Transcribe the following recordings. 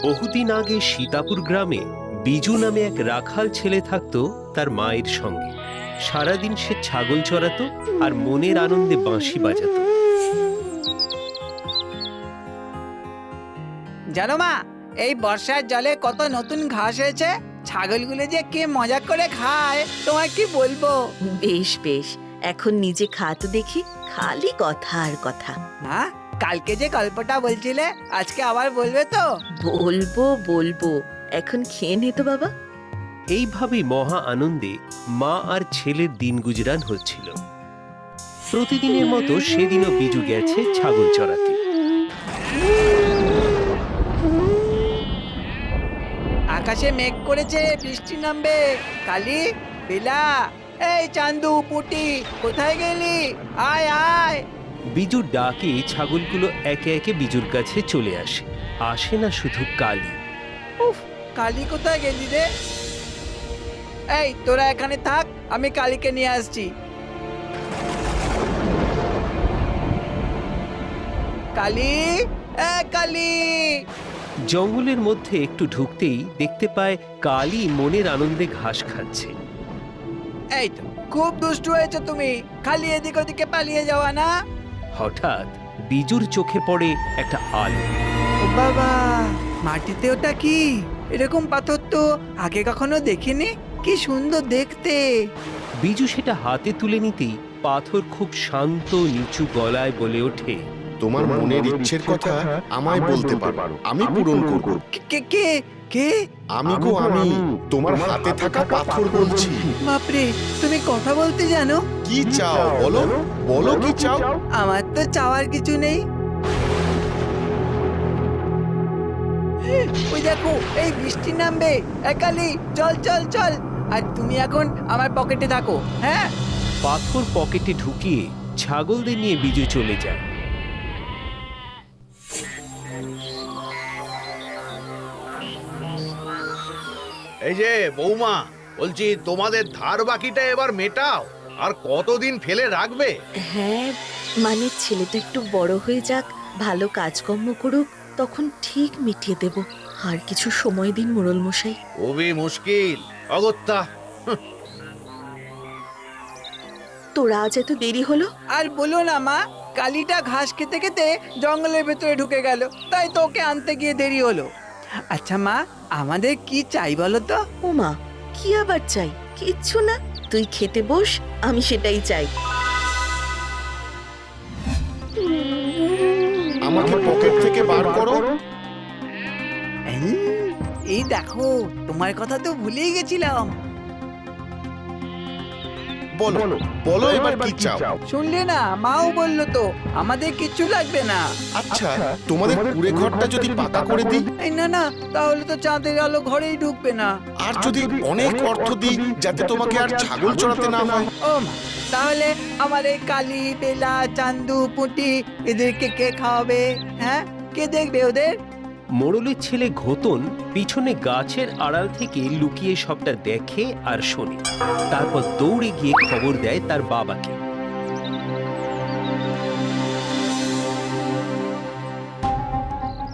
বহুদিন আগে সীতাপুর গ্রামে বিজু নামে এক রাখাল ছেলে থাকতো তার মায়ের সঙ্গে। সারাদিন সে ছাগল চড়াতো আর মনের আনন্দে বাঁশি বাজাতো। জানো মা, এই বর্ষার জলে কত নতুন ঘাস হয়েছে। ছাগলগুলো যে কি মজা করে খায় তোমার কি বলবো। বেশ বেশ, এখন নিজে খা তো দেখি, খালি কথা আর কথা। মা, কালকে যে গল্পটা বলছিলে আজকে আবার বলবে তো? বলবো বলবো, এখন খেয়ে নে তো বাবা। এইভাবেই মহা আনন্দে মা আর ছেলের দিন গুজরান হচ্ছিল। প্রতিদিনের মতো সেদিনও বিজু গেছে ছাগল চড়াতে। আকাশে মেঘ করেছে, বৃষ্টি নামবে। কালি, বেলা, এই চান্দু, পুটি, কোথায় গেলি? আয় আয়। বিজুর ডাকে ছাগলগুলো একে একে বিজুর কাছে চলে আসে। আসে না শুধু কালি। উফ, কালি কোথায় গেলি রে? এই তোরা এখানে থাক, আমি কালীকে নিয়ে আসছি। কালি, কালি। জঙ্গলের মধ্যে একটু ঢুকতেই দেখতে পায় কালি মনের আনন্দে ঘাস খাচ্ছে। এই তো, খুব দুষ্টু হয়েছে তুমি। খালি এদিক ওদিকে পালিয়ে যাওয়া না। হঠাৎ বিজুর চোখে পড়ে একটা আলো। ও বাবা, মাটিতে ওটা কি? এরকম পাথর তো আগে কখনো দেখিনি। কি সুন্দর দেখতে। বিজু সেটা হাতে তুলে নিতেই পাথর খুব শান্ত নিচু গলায় বলে ওঠে, তোমার মনের ইচ্ছের কথা আমায় বলতে পারো, আমি পূরণ করব। কে কে কে? আমি গো আমি, তোমার হাতে থাকা পাথর বলছি। বাপরে, তুমি কথা বলতে জানো? কি চাও বলো, বলো কি চাও? আমার তো চাওয়ার কিছু নেই। ওই দেখো, এই বৃষ্টি নামবে। কালি, চল চল চল। আর তুমি এখন আমার পকেটে থাকো, হ্যাঁ? পাথর পকেটে ঢুকিয়ে ছাগলদের নিয়ে বিজু চলে যায়। এই যে বৌমা, বলছি তোমাদের ধার বাকিটা এবার মেটাও। আর কতদিন ফেলে রাখবে? হ্যাঁ, মানে ছেলেটা একটু বড় হয়ে যাক, ভালো কাজকর্ম করুক, তখন ঠিক মিটিয়ে দেব। আর কিছু সময় দিন মোড়ল মশাই। খুবই মুশকিল, অগত্যা। তোরা আজ এত দেরি হলো? আর বলো না মা, কালিটা ঘাস খেতে খেতে জঙ্গলের ভেতরে ঢুকে গেল, তাই তো ওকে আনতে গিয়ে দেরি হলো। আচ্ছা মা, আমাদের কি চাই বলো তো? ও মা, কি আবার চাই? কিচ্ছু না, তুই খেতে বস, আমি সেটাই চাই। আমাকে পকেট থেকে বার করো। এই দেখো, তোমার কথা তো ভুলেই গেছিলাম। বলো বলো এবার কি চাও? শুনলে না, মাও বললো তো আমাদের কিচ্ছু লাগবে না। আচ্ছা, তোমাদের কুড়ে ঘরটা যদি পাকা করে দিই? এই না না, তাহলে তো চাঁদের আলো ঘরেই ঢুকবে না। আর যদি অনেক অর্থ দিই যাতে তোমাকে আর ছাগল চড়াতে না হয়? ও মা, তাহলে আমার এই কালি, বেলা, চান্দু, পুঁটি এদেরকে কে খাওয়াবে? হ্যাঁ, কে দেখবে ওদের? মোড়লের ছেলে ঘোতন পিছনে গাছের আড়াল থেকে লুকিয়ে সবটা দেখে আর শোনে। তারপর দৌড়ে গিয়ে খবর দেয় তার বাবাকে।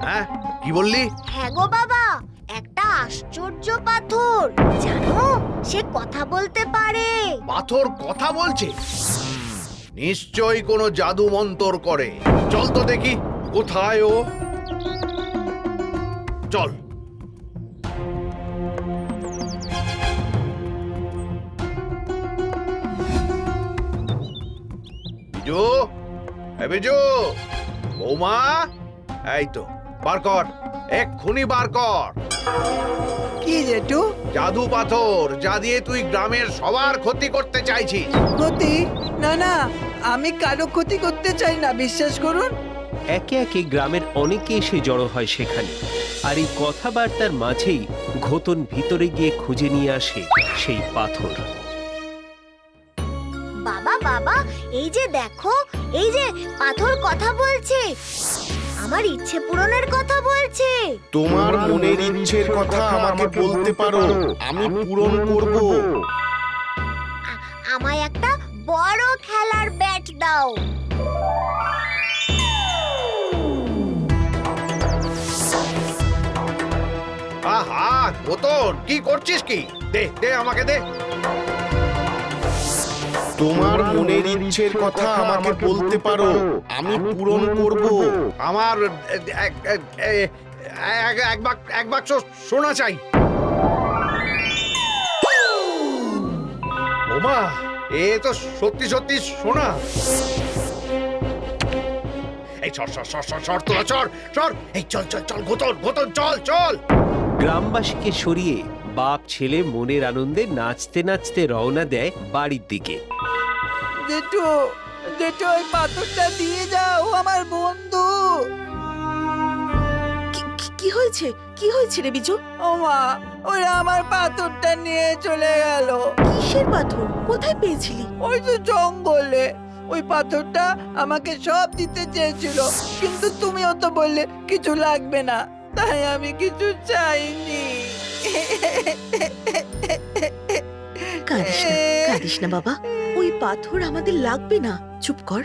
হ্যাঁ, কি বললি? হ্যাঁ গো বাবা, একটা আশ্চর্য পাথর, জানো সে কথা বলতে পারে। পাথর কথা বলছে? নিশ্চয়ই কোনো জাদু মন্তর করে। চল তো দেখি কোথায় ও। চল। বিজু, বিজু, বৌমা, এই তো, বার কর, এক্ষুনি বার কর। কি জেঠু? জাদু পাথর, যা দিয়ে তুই গ্রামের সবার ক্ষতি করতে চাইছিস। ক্ষতি? না না, আমি কারো ক্ষতি করতে চাই না, বিশ্বাস করুন। একে একে গ্রামের অনেকে এসে জড়ো হয় সেখানে। আর এই কথাবার্তার মাঝেই ঘোতন ভিতরে গিয়ে খুঁজে নিয়ে আসে সেই পাথর। বাবা বাবা, এই যে দেখো, এই যে পাথর কথা বলছে, আমার ইচ্ছে পূরণের কথা বলছে। তোমার মনের ইচ্ছের কথা আমাকে বলতে পারো, আমি পূরণ করব। আমায় একটা বড় খেলার ব্যাট দাও। আহা গোতন, কি করছিস কি? দে দে আমাকে দে। তোমার মনের ইচ্ছের কথা আমাকে বলতে পারো, আমি পূরণ করব। আমার এক বাক্স সোনা চাই। ওমা, এ তো সত্যি সত্যি সোনা। এই চল চল চল চল চল তোরা চল চল, এই চল চল চল গোতন গোতন চল চল। গ্রামবাসীকে সরিয়ে বাপ ছেলে মনের আনন্দে নাচতে নাচতে রওনা দেয় বাড়ির দিকে। জেঠু, জেঠু ওই পাথরটা দিয়ে যাও, আমার বন্ধু। কি হয়েছে? কি হয়েছে রে বিজু? ও মা, ওরা আমার পাথরটা নিয়ে চলে গেল। কিসের পাথর? কোথায় পেয়েছিলি? ওই তো জঙ্গলে। ওই পাথরটা আমাকে সব দিতে চেয়েছিল, কিন্তু তুমিও তো বললে কিছু লাগবে না, তাই আমি কিছু চাইনি। কাঁদিস না বাবা, ওই পাথর আমাদের লাগবে না। চুপ কর।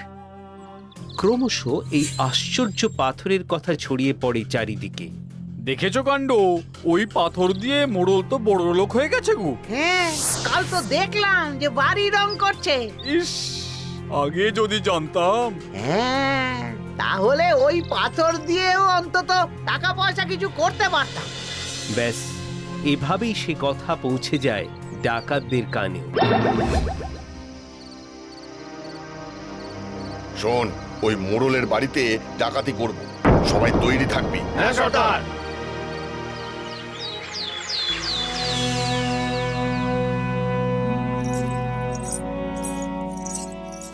ক্রমশ এই আশ্চর্য পাথরের কথা ছড়িয়ে পড়ে চারিদিকে। দেখেছো কাণ্ড, ওই পাথর দিয়ে মোড়ল তো বড় লোক হয়ে গেছে গো। হ্যাঁ, কাল তো দেখলাম যে বাড়ি রং করছে। ইস, আগে যদি জানতাম। হ্যাঁ, তাহলে ওই পাথর দিয়েও অন্তত টাকা পয়সা কিছু করতে পারতাম। ব্যাস, এভাবেই সে কথা পৌঁছে যায় ডাকাতদের কানে। শোন, ওই মোড়লের বাড়িতে ডাকাতি করব, সবাই তৈরি থাকবি। হ্যাঁ সর্দার।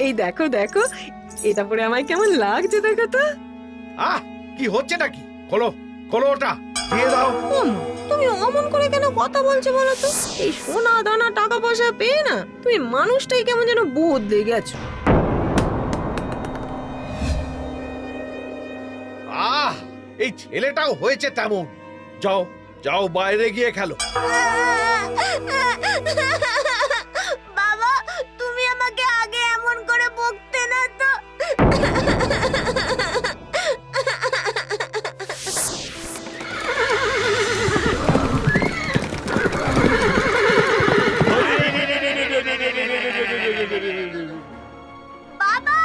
এই দেখো দেখো, এটা পরে আমায় কেমন লাগছে দেখো তো। আহ, কি হচ্ছে নাকি? খোলো খোলো ওটা, দিয়ে দাও। তুমি অমন করে কেন কথা বলছো বলো তো? এই সোনা দানা টাকা পয়সা পেয়ে না তুমি মানুষটাই কেমন যেন বদলে গেছো। আহ, এই ছেলেটাও হয়েছে তেমন। যাও যাও, বাইরে গিয়ে খেলো। বাবা, তুমি আমাকে আগে এমন করে বকতে না তো। বাবা,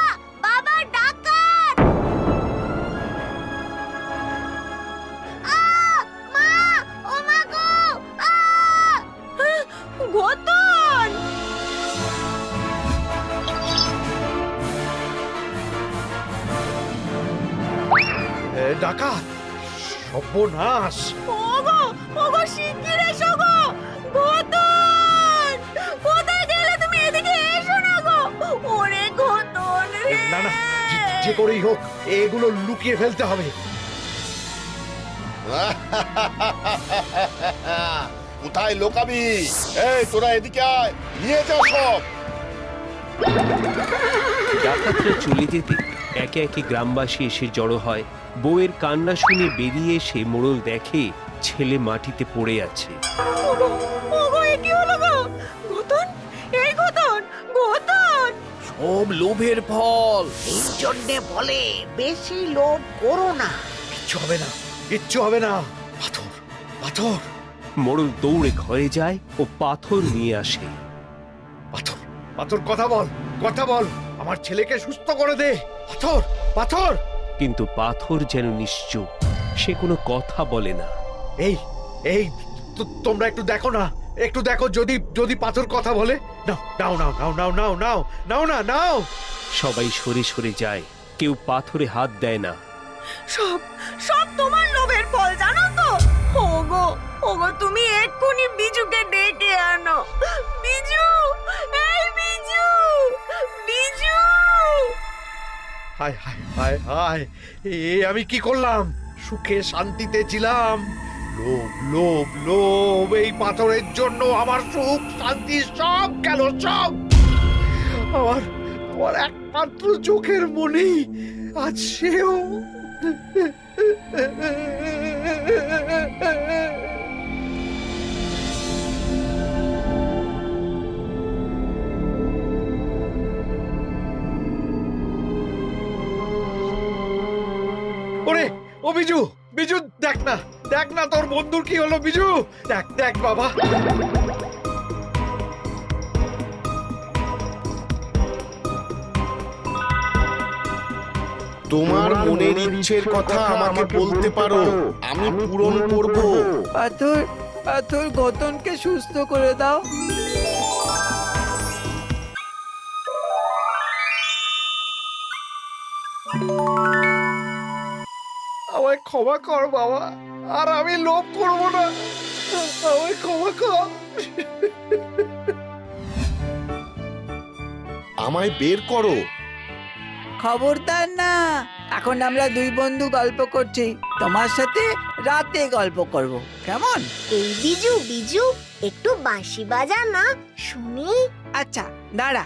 বাবা ডাকাত! মা, ও মা গো! ঘটন! ডাকাত! সর্বনাশ! ওগো, ওগো শিগগির এসো গো! ঘটন! কোথায় গেলে তুমি? এদিকে এসো না গো! ওরে ঘটন রে! না না, যে করেই হোক এগুলো লুকিয়ে ফেলতে হবে। কোথায় লোকাবি? এই তোরা এদিকে আয়, নিয়ে যা সব। ডাকাতরা চলে যেতে একে একে গ্রামবাসী এসে জড়ো হয়। বউয়ের কান্না শুনে বেরিয়ে এসে মোড়ল দেখে ছেলে মাটিতে পড়ে আছে। ওগো, ওগো, এ কি হলো গো? ঘটন! এই ঘটন! ঘটন! সব লোভের ফল। এই জন্যে বলে বেশি লোভ করো না। কিচ্ছু হবে না, কিচ্ছু হবে না। পাথর পাথর মোড়ল দৌড়ে ঘরে যায় ও পাথর নিয়ে আসে। পাথর পাথর, কথা বল, কথা বল, আমার ছেলেকে সুস্থ করে দে। পাথর পাথর। কিন্তু পাথর যেন নিশ্চুপ, সে কোনো কথা বলে না। এই এই তোমরা একটু দেখো না, একটু দেখো, যদি যদি পাথর কথা বলে। নাও নাও নাও নাও নাও নাও নাও না নাও। সবাই সরে সরে যায়, কেউ পাথরে হাত দেয় না। সব সব তোমার লোভের ফল, জানো তো? ওগো, ওগো, তুমি এক্ষুনি বিজুকে ডেকে আনো। বিজু! এই বিজু! বিজু! হায় হায় হায় হায়, এ আমি কি করলাম? সুখে শান্তিতে ছিলাম। লোভ লোভ লোভ, এই পাথরের জন্য আমার সুখ শান্তি সব গেল, সব। আমার আমার একমাত্র চোখের মনি আজ সেও। ওরে ও বিজু, বিজু দেখ না, দেখ না তোর বন্ধুর কি হলো বিজু, দেখ দেখ বাবা। তোমার মনের ইচ্ছের কথা আমাকে বলতে পারো, আমি পূরণ করব। পাথর পাথর গতনকে সুস্থ করে দাও। আমায় ক্ষমা কর বাবা, আর আমি লোভ করব না, আমায় ক্ষমা কর। আমায় বের করো। খবরদার না, এখন আমরা দুই বন্ধু গল্প করছি, তোমার সাথে রাতে গল্প করব, কেমন? এই বিজু বিজু একটু বাঁশি বাজা না, শুনি। আচ্ছা দাঁড়া,